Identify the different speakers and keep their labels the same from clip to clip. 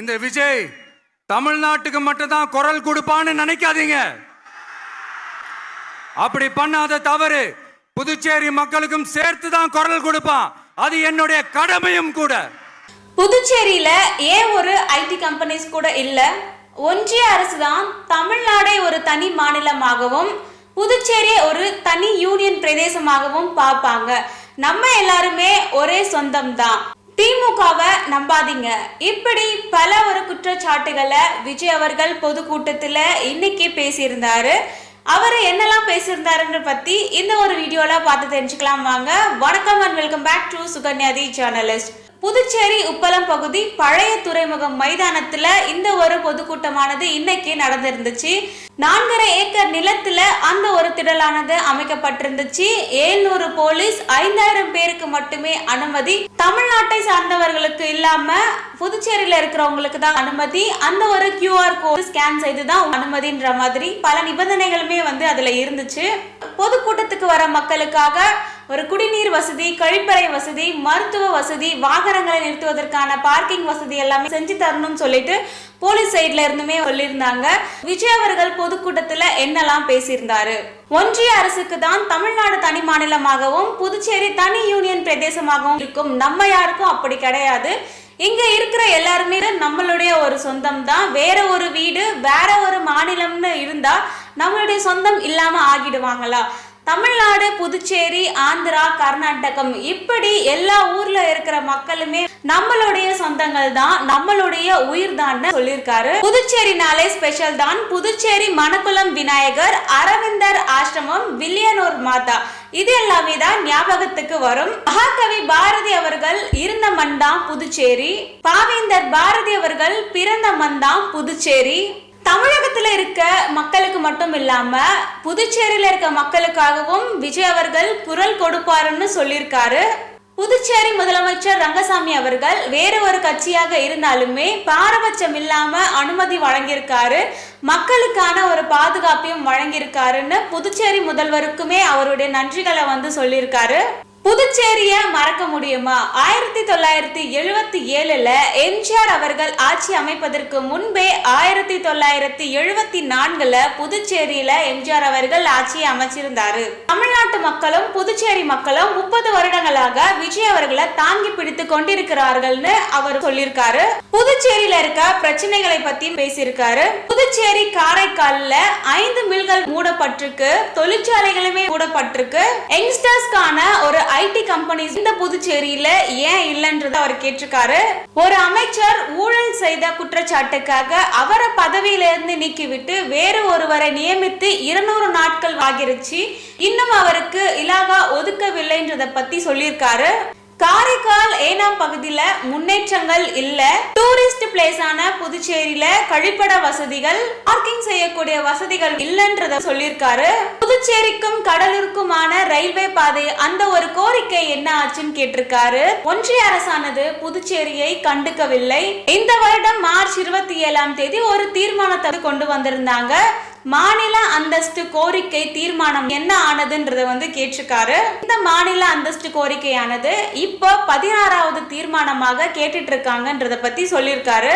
Speaker 1: இந்த விஜய் தமிழ்நாட்டுக்கு மட்டும் தான் குரல் கொடுப்பான்னு நினைக்காதீங்க. அப்படி பண்ணாத தவறு புதுச்சேரி மக்களுக்கும் சேர்த்து தான் குரல் கொடுப்பான். அது என்னுடைய கடமையும் கூட.
Speaker 2: புதுச்சேரியில ஏன் ஒரு ஐடி கம்பெனிஸ் கூட இல்ல? ஒன்றிய அரசு தான் தமிழ்நாடை ஒரு தனி மாநிலமாகவும் புதுச்சேரியை ஒரு தனி யூனியன் பிரதேசமாகவும் பார்ப்பாங்க. நம்ம எல்லாருமே ஒரே சொந்தம் தான். திமுகவை நம்பாதீங்க. இப்படி பல ஒரு குற்றச்சாட்டுகளை விஜய் அவர்கள் பொதுக்கூட்டத்துல இன்னைக்கு பேசியிருந்தாரு. அவர் என்னெல்லாம் பேசியிருந்தாருன்ற பத்தி இந்த ஒரு வீடியோல பார்த்து தெரிஞ்சுக்கலாம் வாங்க. வணக்கம் and welcome back to Sukanya the journalist. Puducherry Uppalam பகுதி பழைய துறைமுகம் மைதானத்துல இந்த ஒரு பொதுக்கூட்டமானது இன்னைக்கு நடந்திருந்துச்சு. 4.5 ஏக்கர் நிலத்துல அந்த ஒரு திடலானது அமைக்கப்பட்டிருந்துச்சு. 700 போலீஸ், 5000 பேருக்கு மட்டுமே அனுமதி. தமிழ்நாட்டை சார்ந்தவர்களுக்கு இல்லாம புதுச்சேரியில இருக்கிறவங்களுக்கு தான் அனுமதி. அந்த ஒரு QR கோட் ஸ்கேன் செய்துதான் அனுமதின்ற மாதிரி பல நிபந்தனைகளுமே அதுல இருந்துச்சு. பொதுக்கூட்டத்துக்கு வர மக்களுக்காக ஒரு குடிநீர் வசதி, கழிப்பறை வசதி, மருத்துவ வசதி, வாகனங்களை நிறுத்துவதற்கான பார்க்கிங் வசதி எல்லாமே செஞ்சு தரணும்னு சொல்லிட்டு போலீஸ் சைட்ல இருந்துமே சொல்லியிருந்தாங்க. விஜய் அவர்கள் பொதுக்கூட்டத்துல என்னெல்லாம் பேசியிருந்தாரு? ஒன்றிய அரசுக்கு தான் தமிழ்நாடு தனி மாநிலமாகவும் புதுச்சேரி தனி யூனியன் பிரதேசமாகவும் இருக்கும். நம்ம யாருக்கும் அப்படி கிடையாது. இங்க இருக்கிற எல்லாருமே நம்மளுடைய ஒரு சொந்தம் தான். வேற ஒரு வீடு, வேற ஒரு மாநிலம்னு இருந்தா நம்மளுடைய சொந்தம் இல்லாம ஆகிடுவாங்களா? தமிழ்நாடு, புதுச்சேரி, ஆந்திரா, கர்நாடகம் இப்படி எல்லா ஊர்ல இருக்கிற மக்களுமே நம்மளுடைய சொந்தங்கள் தான், நம்மளுடைய உயிர் தான் சொல்லியிருக்காரு. புதுச்சேரினாலே ஸ்பெஷல் தான். புதுச்சேரி மணக்குளம் விநாயகர், அரவிந்தர் ஆசிரமம், வில்லியனூர் மாதா, இது எல்லாமே தான் ஞாபகத்துக்கு வரும். மகாகவி பாரதி அவர்கள் இருந்த மண் தான் புதுச்சேரி. பாவேந்தர் பாரதி அவர்கள் பிறந்த மண் தான் புதுச்சேரி. தமிழகத்துல இருக்க மக்களுக்கு மட்டும் இல்லாம புதுச்சேரியில இருக்க மக்களுக்காகவும் விஜய் அவர்கள் குரல் கொடுப்பாருன்னு சொல்லியிருக்காரு. புதுச்சேரி முதலமைச்சர் ரங்கசாமி அவர்கள் வேற ஒரு கட்சியாக இருந்தாலுமே பாரபட்சம் இல்லாம அனுமதி வழங்கியிருக்காரு. மக்களுக்கான ஒரு பாதுகாப்பையும் வழங்கியிருக்காருன்னு புதுச்சேரி முதல்வருக்குமே அவருடைய நன்றிகளை சொல்லியிருக்காரு. புதுச்சேரிய மறக்க முடியுமா? 1977ல எம்ஜிஆர் அவர்கள் ஆட்சி அமைப்பதற்கு முன்பே 1974ல புதுச்சேரியில எம்ஜிஆர் அவர்கள் ஆட்சியை அமைச்சிருந்தாரு. தமிழ்நாட்டு மக்களும் புதுச்சேரி மக்களும் 30 வருடங்களாக விஜய் அவர்களை தாங்கி பிடித்து கொண்டிருக்கிறார்கள்னு அவர் சொல்லியிருக்காரு. புதுச்சேரியில இருக்க பிரச்சனைகளை பத்தி பேசியிருக்காரு. புதுச்சேரி காரைக்கால்ல 5 மில்கள் மூடப்பட்டிருக்கு, தொழிற்சாலைகளுமே மூடப்பட்டிருக்கு. யங்ஸ்டர்ஸ்கான ஒரு ஐடி கம்பெனிஸ் இந்த புதுச்சேரியில ஏன் இல்லைன்றத அவர் கேட்டிருக்காரு. ஒரு அமைச்சர் ஊழல் செய்த குற்றச்சாட்டுக்காக அவரை பதவியிலிருந்து நீக்கிவிட்டு வேறு ஒருவரை நியமித்து 200 நாட்கள் ஆகிருச்சு. இன்னும் அவருக்கு இலாகா ஒதுக்கவில்லைன்றத பத்தி சொல்லியிருக்காரு. காரைக்கால் ஏனாம் பகுதியில முன்னேற்றங்கள் இல்ல. டூரிஸ்ட் பிளேஸான புதுச்சேரியில கழிப்பட வசதிகள், பார்க்கிங் செய்யக்கூடிய வசதிகள் இல்லன்றத சொல்லியிருக்காரு. புதுச்சேரிக்கும் கடலூருக்குமான ரயில்வே பாதை அந்த ஒரு கோரிக்கை என்ன ஆச்சுன்னு கேட்டிருக்காரு. ஒன்றிய அரசானது புதுச்சேரியை கண்டுக்கவில்லை. இந்த வருடம் மார்ச் 27ஆம் தேதி ஒரு தீர்மானத்தை கொண்டு வந்திருந்தாங்க. மாநில அந்தஸ்து கோரிக்கை தீர்மானம் என்ன ஆனதுன்றத கேட்டிருக்காரு. இந்த மாநில அந்தஸ்து கோரிக்கையானது இப்போ 16வது தீர்மானமாக கேட்டுட்டு இருக்காங்கன்றத பத்தி சொல்லியிருக்காரு.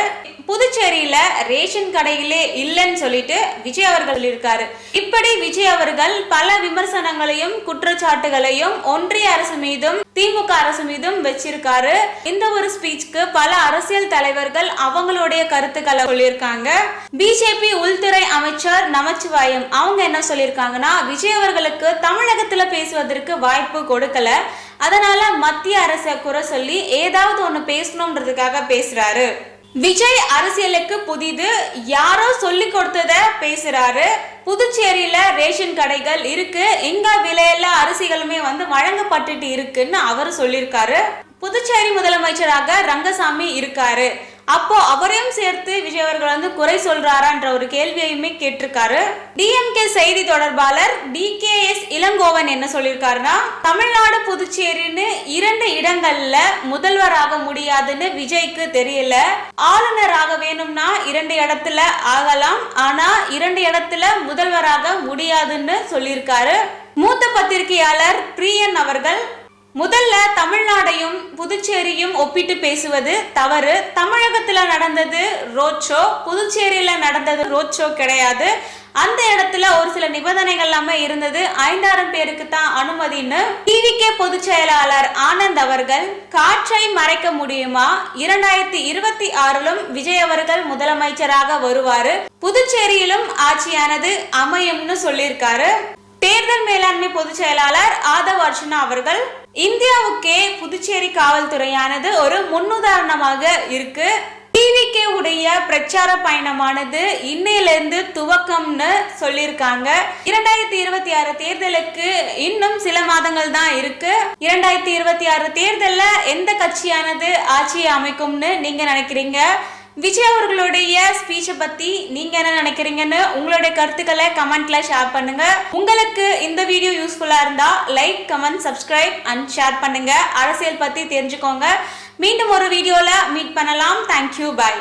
Speaker 2: புதுச்சேரியில ரேஷன் கடையிலே இல்லைன்னு சொல்லிட்டு விஜய் அவர்கள் சொல்லியிருக்காரு. இப்படி விஜய் அவர்கள் பல விமர்சனங்களையும் குற்றச்சாட்டுகளையும் ஒன்றிய அரசு மீதும் திமுக அரசு மீதும் வச்சிருக்காரு. இந்த ஒரு ஸ்பீச்சுக்கு பல அரசியல் தலைவர்கள் அவங்களுடைய கருத்துக்களை சொல்லியிருக்காங்க. பிஜேபி உள்துறை அமைச்சர் நமச்சிவாயம் அவங்க என்ன சொல்லியிருக்காங்கன்னா, விஜய் அவர்களுக்கு தமிழகத்துல பேசுவதற்கு வாய்ப்பு கொடுக்கல, அதனால மத்திய அரசை குறை சொல்லி ஏதாவது ஒண்ணு பேசணும்ன்றதுக்காக பேசுறாரு. விஜய் அரசியலுக்கு புதிது, யாரோ சொல்லி கொடுத்தத பேசுறாரு. புதுச்சேரியில ரேஷன் கடைகள் இருக்கு, இங்க விலையில அரிசிகளுமே வழங்கப்பட்டுட்டு இருக்குன்னு அவர் சொல்லியிருக்காரு. புதுச்சேரி முதலமைச்சராக ரங்கசாமி இருக்காரு, அப்போ அவரையும் சேர்த்து விஜய் அவர்கள் குறை சொல்றாரான்ற ஒரு கேள்வியுமே கேட்டிருக்காரு. டிஎம்கே செய்தி தொடர்பாளர் DKS இளங்கோவன் என்ன சொல்லியிருக்காருன்னா, தமிழ்நாடு புதுச்சேரின்னு 2 இடங்கள்ல முதல்வராக முடியாதுன்னு விஜய்க்கு தெரியல. ஆளுநராக வேணும்னா 2 இடத்துல ஆகலாம், ஆனா 2 இடத்துல முதல்வராக முடியாதுன்னு சொல்லியிருக்காரு. மூத்த பத்திரிகையாளர் பிரியன் அவர்கள் முதல்ல தமிழ்நாடையும் புதுச்சேரியும் ஒப்பிட்டு பேசுவது தவறு. தமிழகத்துல நடந்தது ரோட் ஷோ, புதுச்சேரியில நடந்தது ரோட் ஷோ கிடையாது. அந்த இடத்துல ஒரு சில நிபந்தனைகள் எல்லாமே இருந்தது. 5000 பேருக்கு தான் அனுமதின்னு டிவிகே பொதுச் செயலாளர் ஆனந்த் அவர்கள் காற்றை மறைக்க முடியுமா, 2026லும் விஜய் அவர்கள் முதலமைச்சராக வருவாரு, புதுச்சேரியிலும் ஆட்சியானது அமையும்னு சொல்லியிருக்காரு. தேர்தல் மேலாண்மை பொதுச் செயலாளர் ஆதவ் அர்ஜுனா அவர்கள் இந்தியாவுக்கே புதுச்சேரி காவல்துறையானது ஒரு முன்னுதாரணமாக இருக்கு. டிவிகே உடைய பிரச்சார பயணமானது இன்னையிலிருந்து துவக்கம்னு சொல்லியிருக்காங்க. 2026 தேர்தலுக்கு இன்னும் சில மாதங்கள் தான் இருக்கு. 2026 தேர்தல்ல எந்த கட்சியானது ஆட்சியை அமைக்கும்னு நீங்க நினைக்கிறீங்க? விஜய் அவர்களுடைய ஸ்பீச்சை பத்தி நீங்க என்ன நினைக்கிறீங்கன்னு உங்களுடைய கருத்துக்களை கமெண்ட்ல ஷேர் பண்ணுங்க. உங்களுக்கு இந்த வீடியோ யூஸ்ஃபுல்லா இருந்தா like, comment, subscribe and share பண்ணுங்க. அரசியல் பத்தி தெரிஞ்சுக்கோங்க. மீண்டும் ஒரு வீடியோல மீட் பண்ணலாம். தேங்க்யூ, பாய்.